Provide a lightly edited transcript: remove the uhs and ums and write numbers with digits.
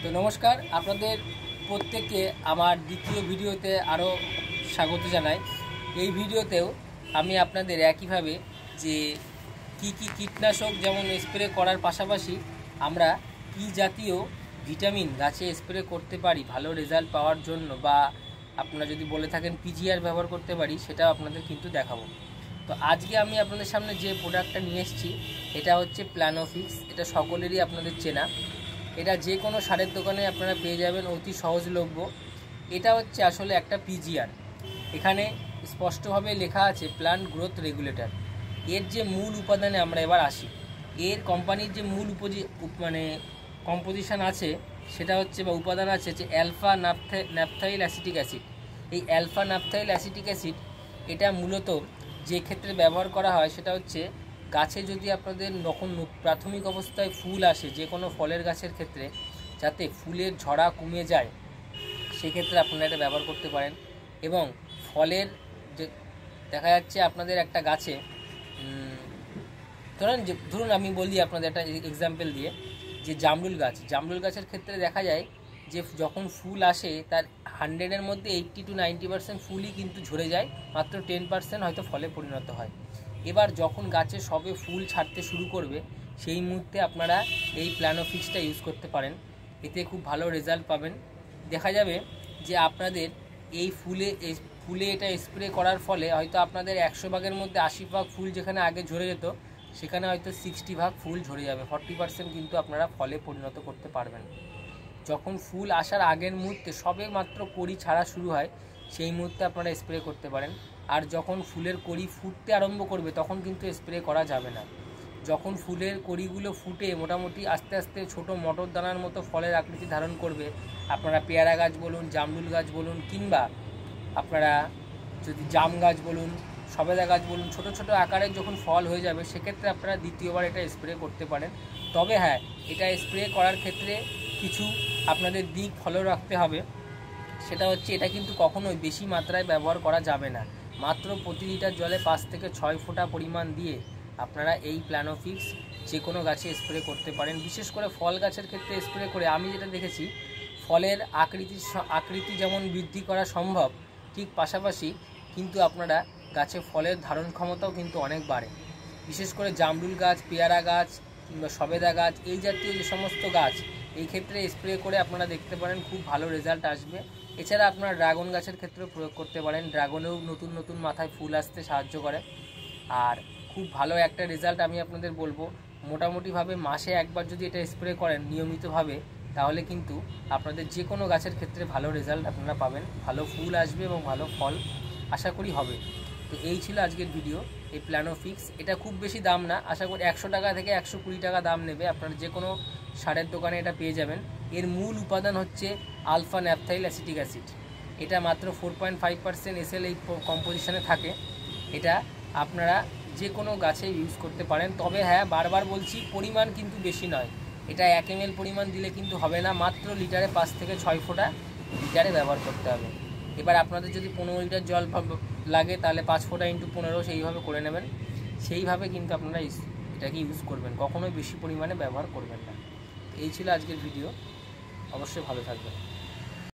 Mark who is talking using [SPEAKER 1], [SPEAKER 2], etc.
[SPEAKER 1] তো নমস্কার, আপনাদের প্রত্যেককে আমার দ্বিতীয় ভিডিওতে আরও স্বাগত জানাই। এই ভিডিওতেও আমি আপনাদের একইভাবে যে কি কীটনাশক যেমন স্প্রে করার পাশাপাশি আমরা কি জাতীয় ভিটামিন গাছে স্প্রে করতে পারি ভালো রেজাল্ট পাওয়ার জন্য, বা আপনারা যদি বলে থাকেন পিজিআর ব্যবহার করতে পারি, সেটাও আপনাদের কিন্তু দেখাবো। তো আজকে আমি আপনাদের সামনে যে প্রোডাক্টটা নিয়ে এসেছি এটা হচ্ছে প্ল্যানোফিক্স। এটা সকলেরই আপনাদের চেনা। এটা যে কোনো সারের দোকানে আপনারা পেয়ে যাবেন, অতি সহজলভ্য। এটা হচ্ছে আসলে একটা পিজিআর। এখানে স্পষ্টভাবে লেখা আছে প্ল্যান্ট গ্রোথ রেগুলেটর। এর যে মূল উপাদানে আমরা এবার আসি, এর কোম্পানির যে মূল কম্পোজিশন আছে সেটা হচ্ছে বা উপাদান আছে যে অ্যালফা ন্যাপথাইল অ্যাসিটিক অ্যাসিড। এই অ্যালফা ন্যাপথাইল অ্যাসিটিক অ্যাসিড এটা মূলত যে ক্ষেত্রে ব্যবহার করা হয় সেটা হচ্ছে গাছে যদি আপনাদের যখন প্রাথমিক অবস্থায় ফুল আসে যে কোনো ফলের গাছের ক্ষেত্রে, যাতে ফুলের ঝরা কমে যায়, সেক্ষেত্রে আপনারা এটা ব্যবহার করতে পারেন। এবং ফলের যে দেখা যাচ্ছে আপনাদের একটা গাছে ধরুন আমি বলি আপনাদের একটা এক্সাম্পল দিয়ে, যে জামরুল গাছের ক্ষেত্রে দেখা যায় যে যখন ফুল আসে তার 100-এর মধ্যে 80 to 90% ফুলই কিন্তু ঝরে যায়, মাত্র 10% হয়তো ফলে পরিণত হয়। এবার যখন গাছে সবে ফুল ছাড়তে শুরু করবে সেই মুহূর্তে আপনারা এই প্ল্যানোফিক্সটা ইউজ করতে পারেন। এতে খুব ভালো রেজাল্ট পাবেন। দেখা যাবে যে আপনাদের এই ফুলে এটা স্প্রে করার ফলে হয়তো আপনাদের 100 ভাগের মধ্যে 80 ভাগ ফুল যেখানে আগে ঝরে যেত সেখানে হয়তো 60 ভাগ ফুল ঝরে যাবে। 40% কিন্তু আপনারা ফলে পরিণত করতে পারবেন। যখন ফুল আসার আগের মুহূর্তে সবে মাত্র কড়ি ছাড়া শুরু হয় সেই মুহূর্তে আপনারা স্প্রে করতে পারেন। আর যখন ফুলের কড়ি ফুটতে আরম্ভ করবে তখন কিন্তু স্প্রে করা যাবে না। যখন ফুলের কড়িগুলো ফুটে মোটামুটি আস্তে আস্তে ছোট মটর দানার মতো ফলের আকৃতি ধারণ করবে, আপনারা পেয়ারা গাছ বলুন, জামরুল গাছ বলুন, কিংবা আপনারা যদি জাম গাছ বলুন, সবেদা গাছ বলুন, ছোট ছোট আকারের যখন ফল হয়ে যাবে সেক্ষেত্রে আপনারা দ্বিতীয়বার এটা স্প্রে করতে পারেন। তবে হ্যাঁ, এটা স্প্রে করার ক্ষেত্রে কিছু আপনাদের দিক ফলো রাখতে হবে। সেটা হচ্ছে এটা কিন্তু কখনোই বেশি মাত্রায় ব্যবহার করা যাবে না। মাত্র প্রতি লিটার জলে 5 থেকে 6 ফোঁটা পরিমাণ দিয়ে আপনারা এই প্ল্যানোফিক্স যে কোনো গাছে স্প্রে করতে পারেন। বিশেষ করে ফল গাছের ক্ষেত্রে স্প্রে করে আমি যেটা দেখেছি, ফলের আকৃতি যেমন বৃদ্ধি করা সম্ভব, ঠিক পাশাপাশি কিন্তু আপনারা গাছে ফলের ধারণ ক্ষমতাও কিন্তু অনেক বাড়ে। বিশেষ করে জামরুল গাছ, পেয়ারা গাছ কিংবা সবেদা গাছ, এই জাতীয় যে সমস্ত গাছ, এই ক্ষেত্রে স্প্রে করে আপনারা দেখতে পারেন খুব ভালো রেজাল্ট আসবে। এছাড়া আপনারা ড্রাগন গাছের ক্ষেত্রেও প্রয়োগ করতে পারেন। ড্রাগনেও নতুন নতুন মাথায় ফুল আসতে সাহায্য করে। আর খুব ভালো একটা রেজাল্ট আমি আপনাদের বলবো, মোটামুটিভাবে মাসে একবার যদি এটা স্প্রে করেন নিয়মিতভাবে, তাহলে কিন্তু আপনাদের যে কোনো গাছের ক্ষেত্রে ভালো রেজাল্ট আপনারা পাবেন, ভালো ফুল আসবে এবং ভালো ফল আশা করি হবে। তো এই ছিল আজকের ভিডিও, এই প্ল্যানোফিক্স। এটা খুব বেশি দাম না, আশা করি 100 টাকা থেকে 120 টাকা দাম নেবে। আপনারা যে কোনো সারের দোকানে এটা পেয়ে যাবেন। এর মূল উপাদান হচ্ছে আলফা ন্যাপথাইল অ্যাসিটিক অ্যাসিড। এটা মাত্র 4.5% এসএল এই কম্পোজিশনে থাকে। এটা আপনারা যে কোনো গাছে ইউজ করতে পারেন। তবে হ্যাঁ, বারবার বলছি, পরিমাণ কিন্তু বেশি নয়। এটা 1 ml পরিমাণ দিলে কিন্তু হবে না, মাত্র লিটারে 5 থেকে 6 ফোঁটা লিটারে ব্যবহার করতে হবে। এবার আপনাদের যদি 15 লিটার জল লাগে তাহলে 5 ফোঁটা × 15 সেইভাবে করে নেবেন। সেইভাবে কিন্তু আপনারা এটাকে ইউজ করবেন, কখনোই বেশি পরিমাণে ব্যবহার করবেন না। এই ছিল আজকের ভিডিও, অবশ্যই ভালো থাকবেন।